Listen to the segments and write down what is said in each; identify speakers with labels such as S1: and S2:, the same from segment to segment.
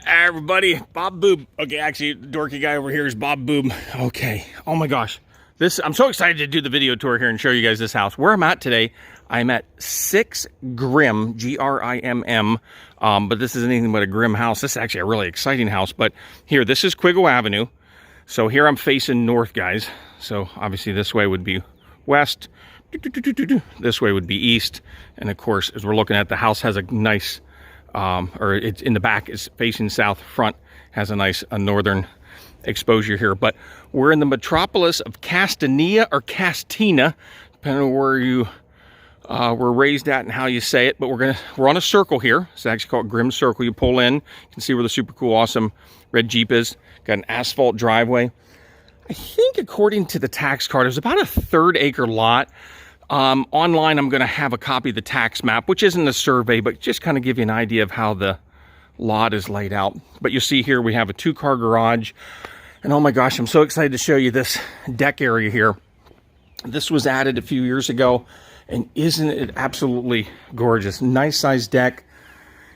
S1: Everybody, Bob Boob. Okay, actually, the dorky guy over here is Bob Boob. Okay, oh my gosh. I'm so excited to do the video tour here and show you guys this house. Where I'm at today, I'm at 6 Grimm, G-R-I-M-M. But this isn't anything but a Grimm house. This is actually a really exciting house. But here, this is Quigo Avenue. So here I'm facing north, guys. So obviously this way would be west. This way would be east. And of course, as we're looking at, the house has a nice, or it's in the back is facing south, front has a nice northern exposure here. But we're in the metropolis of Castanea or Castina, depending on where you were raised at and how you say it. But we're on a circle here. It's actually called Grimm Circle. You pull in, you can see where the super cool, awesome red Jeep is. Got an asphalt driveway. I think according to the tax card, it was about a 1/3 acre lot. Online, I'm going to have a copy of the tax map, which isn't a survey, but just kind of give you an idea of how the lot is laid out. But you see here, we have a 2-car garage. And oh my gosh, I'm so excited to show you this deck area here. This was added a few years ago, and isn't it absolutely gorgeous? Nice sized deck.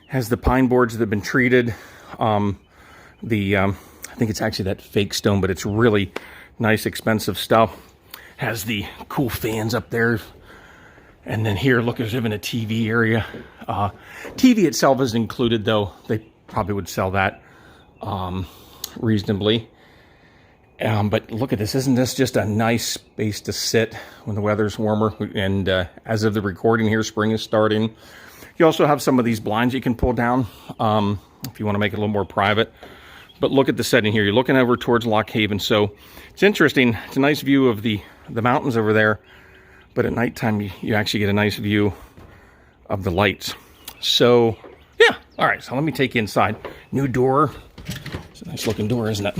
S1: Has the pine boards that have been treated. I think it's actually that fake stone, but it's really nice, expensive stuff. Has the cool fans up there. And then here, look, there's even a TV area. TV itself isn't included, though. They probably would sell that reasonably. But look at this. Isn't this just a nice space to sit when the weather's warmer? And as of the recording here, spring is starting. You also have some of these blinds you can pull down if you want to make it a little more private. But look at the setting here. You're looking over towards Lock Haven. So it's interesting. It's a nice view of the mountains over there. But at nighttime, you actually get a nice view of the lights. So, yeah. All right. So let me take you inside. New door. It's a nice looking door, isn't it?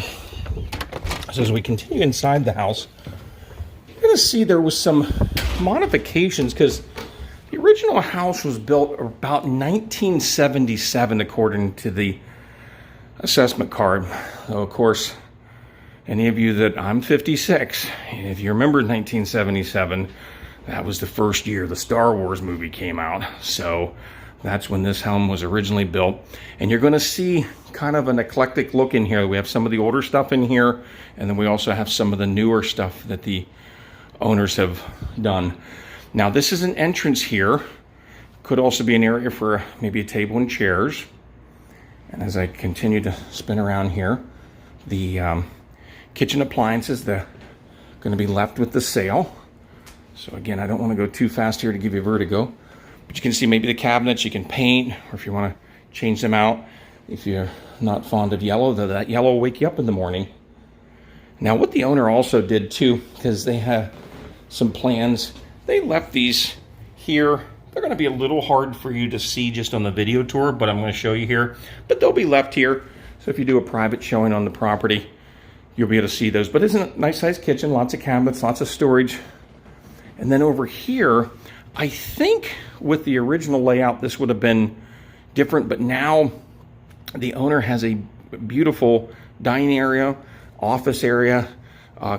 S1: So as we continue inside the house, you're going to see there was some modifications because the original house was built about 1977, according to the assessment card. So of course, any of you that I'm 56, and if you remember 1977, that was the first year the Star Wars movie came out. So that's when this home was originally built. And you're going to see kind of an eclectic look in here. We have some of the older stuff in here, and then we also have some of the newer stuff that the owners have done. Now this is an entrance here. Could also be an area for maybe a table and chairs. And as I continue to spin around here, the kitchen appliances, they're going to be left with the sale. So again, I don't want to go too fast here to give you vertigo. But you can see maybe the cabinets you can paint, or if you want to change them out. If you're not fond of yellow, that yellow will wake you up in the morning. Now what the owner also did too, because they have some plans, they left these here. They're going to be a little hard for you to see just on the video tour, but I'm going to show you here. But they'll be left here. So if you do a private showing on the property, you'll be able to see those. But isn't it a nice sized kitchen, lots of cabinets, lots of storage. And then over here, I think with the original layout, this would have been different, but now the owner has a beautiful dining area, office area,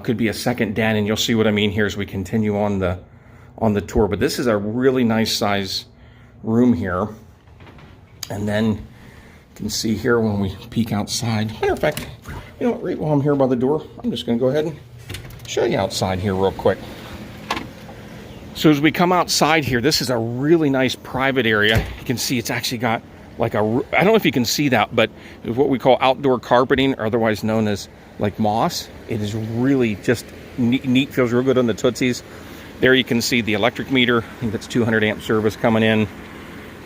S1: could be a second den, and you'll see what I mean here as we continue on the tour. But this is a really nice size room here. And then you can see here when we peek outside. Matter of fact, you know what, right while I'm here by the door, I'm just going to go ahead and show you outside here real quick. So as we come outside here, this is a really nice private area. You can see it's actually got like I don't know if you can see that, but it's what we call outdoor carpeting, or otherwise known as like moss. It is really just neat, feels real good on the tootsies. There you can see the electric meter. I think that's 200 amp service coming in.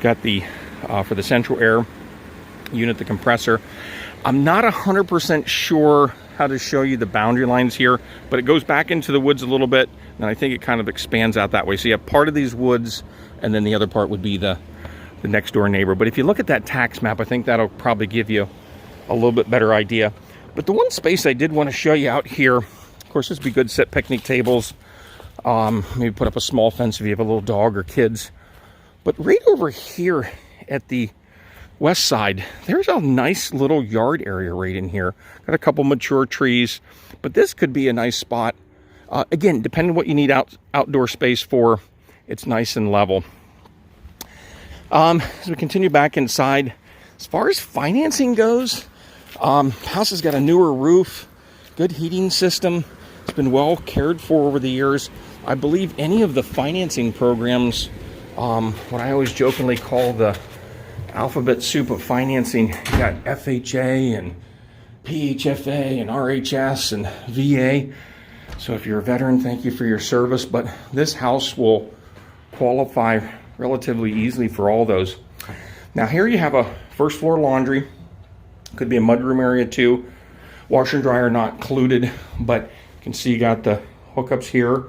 S1: Got the, for the central air unit, the compressor. I'm not 100% sure how to show you the boundary lines here, but it goes back into the woods a little bit, and I think it kind of expands out that way. So you have part of these woods, and then the other part would be the next door neighbor. But if you look at that tax map, I think that'll probably give you a little bit better idea. But the one space I did want to show you out here, of course, this would be good set picnic tables. Maybe put up a small fence if you have a little dog or kids. But right over here at the west side, there's a nice little yard area right in here. Got a couple mature trees, but this could be a nice spot. Again, depending on what you need outdoor space for, it's nice and level. As we continue back inside, As far as financing goes, house has got a newer roof, good heating system. It's been well cared for over the years. I believe any of the financing programs, what I always jokingly call the alphabet soup of financing, you got FHA and PHFA and RHS and VA. So if you're a veteran, thank you for your service. But this house will qualify relatively easily for all those. Now here you have a first floor laundry. Could be a mudroom area too. Washer and dryer not included, but you can see you got the hookups here.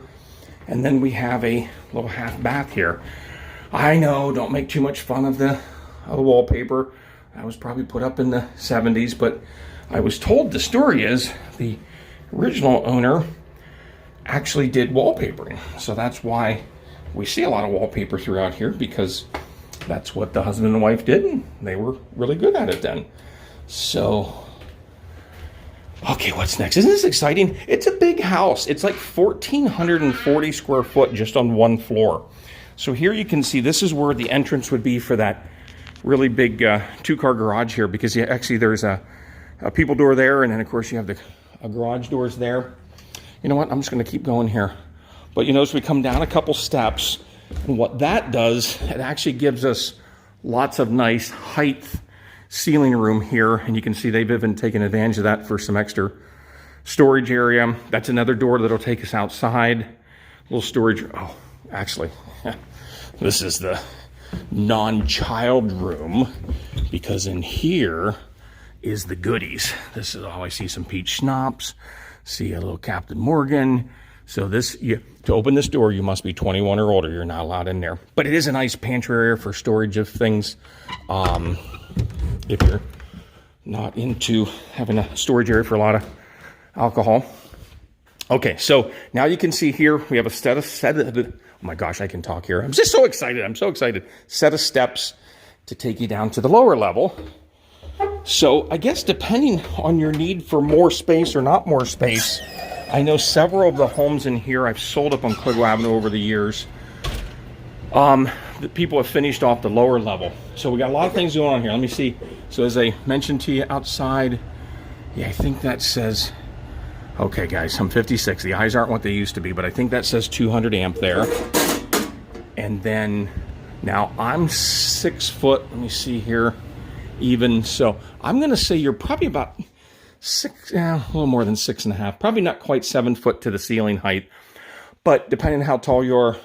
S1: And then we have a little half bath here. I know, don't make too much fun of the wallpaper. That was probably put up in the 70s, but I was told the story is the original owner actually did wallpapering. So that's why we see a lot of wallpaper throughout here, because that's what the husband and wife did, and they were really good at it then. So, okay, what's next? Isn't this exciting? It's a big house. It's like 1,440 square foot just on one floor. So here you can see this is where the entrance would be for that really big two-car garage here, because actually there's a people door there, and then of course you have the garage doors there. You know what? I'm just going to keep going here. But you notice we come down a couple steps, and what that does, it actually gives us lots of nice height ceiling room here, and you can see they've even taken advantage of that for some extra storage area. That's another door that'll take us outside. A little storage. Oh, actually, this is the non-child room, because in here is the goodies. This is, oh, I see some peach schnapps, see a little Captain Morgan. So this, to open this door, you must be 21 or older. You're not allowed in there. But it is a nice pantry area for storage of things. If you're not into having a storage area for a lot of alcohol. Okay, so now you can see here, we have a set of, oh my gosh, I can talk here. I'm just so excited. I'm so excited. Set of steps to take you down to the lower level. So I guess depending on your need for more space or not more space, I know several of the homes in here I've sold up on Cligwell Avenue over the years. The people have finished off the lower level. So we got a lot of things going on here. Let me see. So as I mentioned to you outside, yeah, I think that says, okay guys, I'm 56. The eyes aren't what they used to be, but I think that says 200 amp there. And then now I'm 6 foot. Let me see here. Even so, I'm going to say you're probably about a little more than 6.5, probably not quite 7 foot to the ceiling height, but depending on how tall you are,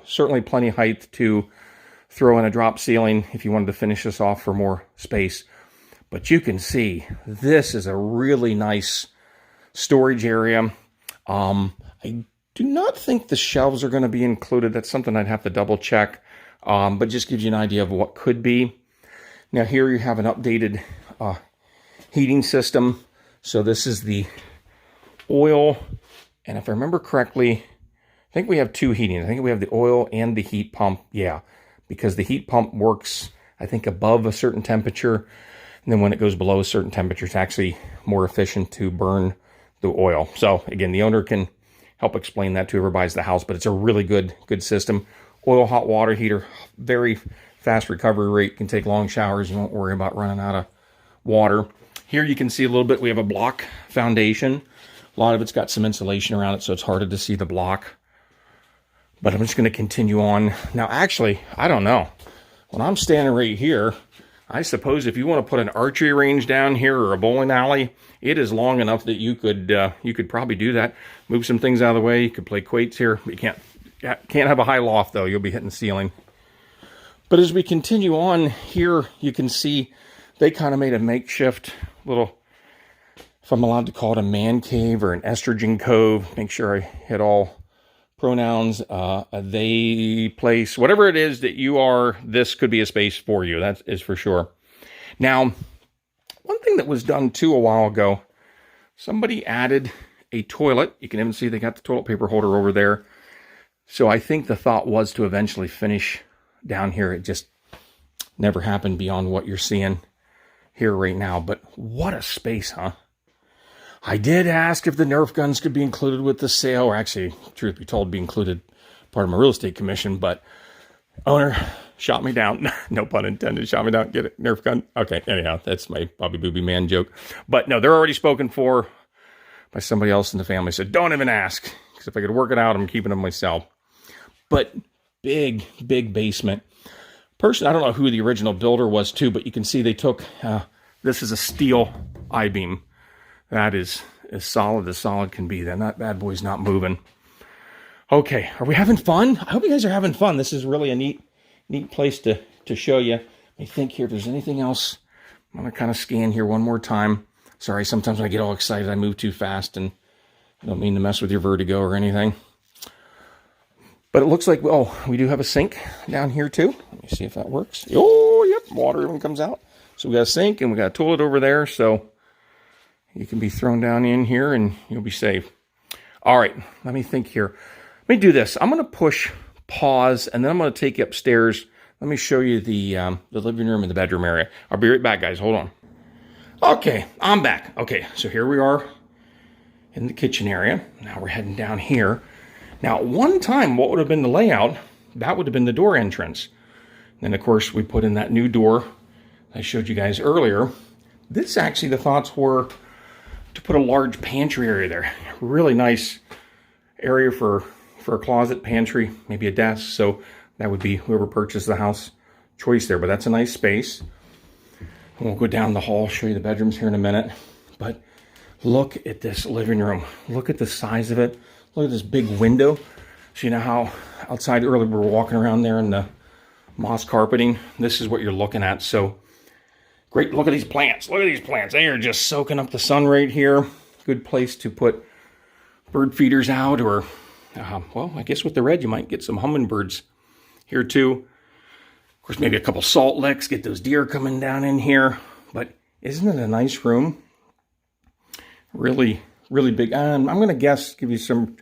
S1: certainly plenty of height to throw in a drop ceiling if you wanted to finish this off for more space. But you can see this is a really nice storage area. I do not think the shelves are going to be included. That's something I'd have to double check, but just gives you an idea of what could be. Now here you have an updated heating system. So this is the oil, and if I remember correctly, I think we have two heating. I think we have the oil and the heat pump. Yeah, because the heat pump works, I think, above a certain temperature, and then when it goes below a certain temperature, it's actually more efficient to burn the oil. So again, the owner can help explain that to whoever buys the house, but it's a really good system. Oil hot water heater, very fast recovery rate, can take long showers. You won't worry about running out of water. Here you can see a little bit, we have a block foundation. A lot of it's got some insulation around it, so it's harder to see the block. But I'm just going to continue on. Now, actually, I don't know. When I'm standing right here, I suppose if you want to put an archery range down here or a bowling alley, it is long enough that you could probably do that. Move some things out of the way. You could play quates here. You can't have a high loft, though. You'll be hitting the ceiling. But as we continue on here, you can see they kind of made a makeshift little, if I'm allowed to call it a man cave or an estrogen cove. Make sure I hit all pronouns, they, place, whatever it is that you are, this could be a space for you. That is for sure. Now, one thing that was done too a while ago, somebody added a toilet. You can even see they got the toilet paper holder over there. So I think the thought was to eventually finish down here. It just never happened beyond what you're seeing here right now. But what a space, huh? I did ask if the Nerf guns could be included with the sale, or actually, truth be told, be included part of my real estate commission, but owner, Shot me down. No pun intended. Shot me down. Get it? Nerf gun. Okay. Anyhow, that's my Bobby Booby man joke. But no, they're already spoken for by somebody else in the family. So don't even ask. Because if I could work it out, I'm keeping them myself. But big, big basement. I don't know who the original builder was too, but you can see they took, this is a steel I-beam. That is as solid can be. Then that bad boy's not moving. Okay, are we having fun? I hope you guys are having fun. This is really a neat place to show you. Let me think here if there's anything else. I'm going to kind of scan here one more time. Sorry, sometimes when I get all excited, I move too fast, and I don't mean to mess with your vertigo or anything. But it looks like, oh, we do have a sink down here too. Let me see if that works. Oh, yep, water even comes out. So we got a sink and we got a toilet over there, so you can be thrown down in here and you'll be safe. All right, let me think here. Let me do this. I'm going to push pause, and then I'm going to take you upstairs. Let me show you the living room and the bedroom area. I'll be right back, guys. Hold on. Okay, I'm back. Okay, so here we are in the kitchen area. Now we're heading down here. Now, at one time, what would have been the layout, that would have been the door entrance. And of course, we put in that new door I showed you guys earlier. This actually, the thoughts were to put a large pantry area there. Really nice area for a closet, pantry, maybe a desk. So that would be whoever purchased the house choice there. But that's a nice space. And we'll go down the hall, show you the bedrooms here in a minute. But look at this living room. Look at the size of it. Look at this big window. So you know how outside earlier we were walking around there in the moss carpeting? This is what you're looking at. So great. Look at these plants. Look at these plants. They are just soaking up the sun right here. Good place to put bird feeders out, or, well, I guess with the red, you might get some hummingbirds here too. Of course, maybe a couple salt licks, get those deer coming down in here. But isn't it a nice room? Really, really big. I'm going to guess, give you some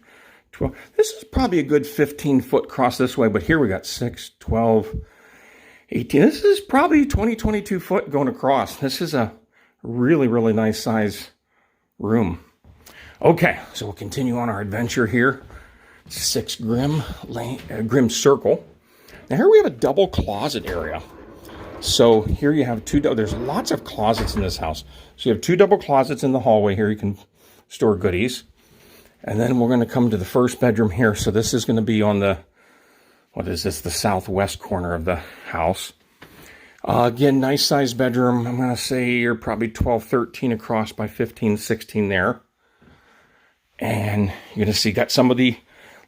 S1: 12. This is probably a good 15 foot cross this way, but here we got 6, 12, 18. This is probably 20, 22 foot going across. This is a really, really nice size room. Okay, so we'll continue on our adventure here. 6 Grimm Circle. Now here we have a double closet area. So here you have there's lots of closets in this house. So you have 2 double closets in the hallway here. You can store goodies. And then we're going to come to the first bedroom here. So this is going to be on the, what is this? The southwest corner of the house. Again, nice size bedroom. I'm going to say you're probably 12, 13 across by 15, 16 there. And you're going to see got some of the,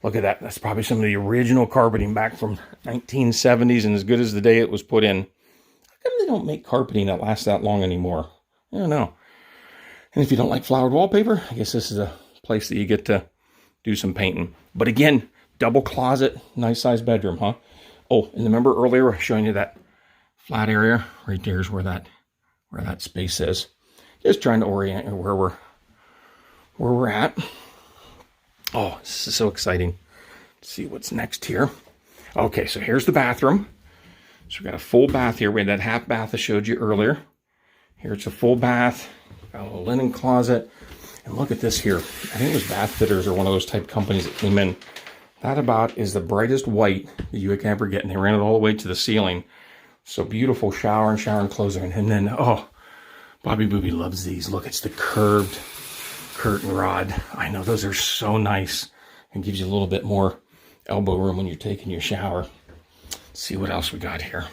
S1: look at that. That's probably some of the original carpeting back from 1970s and as good as the day it was put in. How come they don't make carpeting that lasts that long anymore? I don't know. And if you don't like flowered wallpaper, I guess this is a place that you get to do some painting. But again, double closet, nice size bedroom, huh? Oh, and remember earlier I was showing you that flat area? Right there's where that space is. Just trying to orient where we're at. Oh, this is so exciting. Let's see what's next here. Okay, so here's the bathroom. So we've got a full bath here. We had that half bath I showed you earlier. Here it's a full bath. Got a little linen closet. And look at this here. I think it was Bath Fitters or one of those type companies that came in. That about is the brightest white that you can ever get. And they ran it all the way to the ceiling. So beautiful shower and closing. And then, oh, Bobby Booby loves these. Look, it's the curved curtain rod. I know those are so nice. And gives you a little bit more elbow room when you're taking your shower. Let's see what else we got here.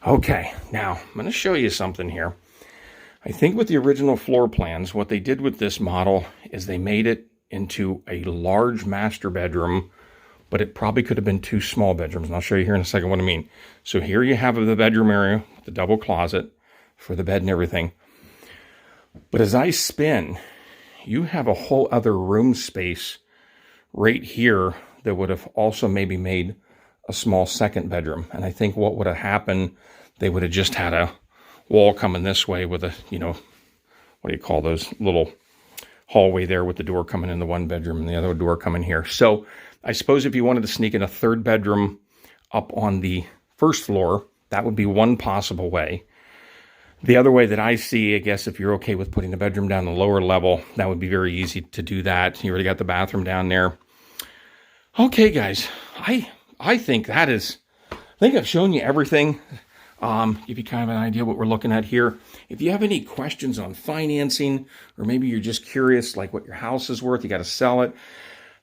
S1: Okay, now I'm going to show you something here. I think with the original floor plans, what they did with this model is they made it into a large master bedroom, but it probably could have been 2 small bedrooms. And I'll show you here in a second what I mean. So here you have the bedroom area, the double closet for the bed and everything. But as I spin, you have a whole other room space right here that would have also maybe made a small second bedroom. And I think what would have happened, they would have just had a wall coming this way with a, you know, what do you call those little hallway there with the door coming in the one bedroom and the other door coming here. So I suppose if you wanted to sneak in a third bedroom up on the first floor, that would be one possible way. The other way that I see, I guess, if you're okay with putting a bedroom down the lower level, that would be very easy to do that. You already got the bathroom down there. Okay, guys, I think that is I think I've shown you everything. Give you kind of an idea what we're looking at here. If you have any questions on financing, or maybe you're just curious, like what your house is worth, you got to sell it.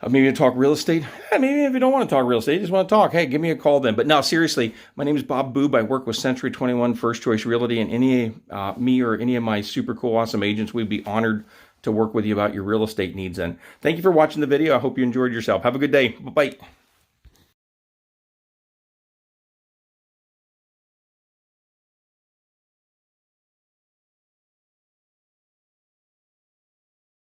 S1: Maybe you talk real estate. Maybe if you don't want to talk real estate, you just want to talk. Hey, give me a call then. But no, seriously, my name is Bob Boob. I work with C21 First Choice Realty, and me or any of my super cool, awesome agents, we'd be honored to work with you about your real estate needs. And thank you for watching the video. I hope you enjoyed yourself. Have a good day. Bye-bye.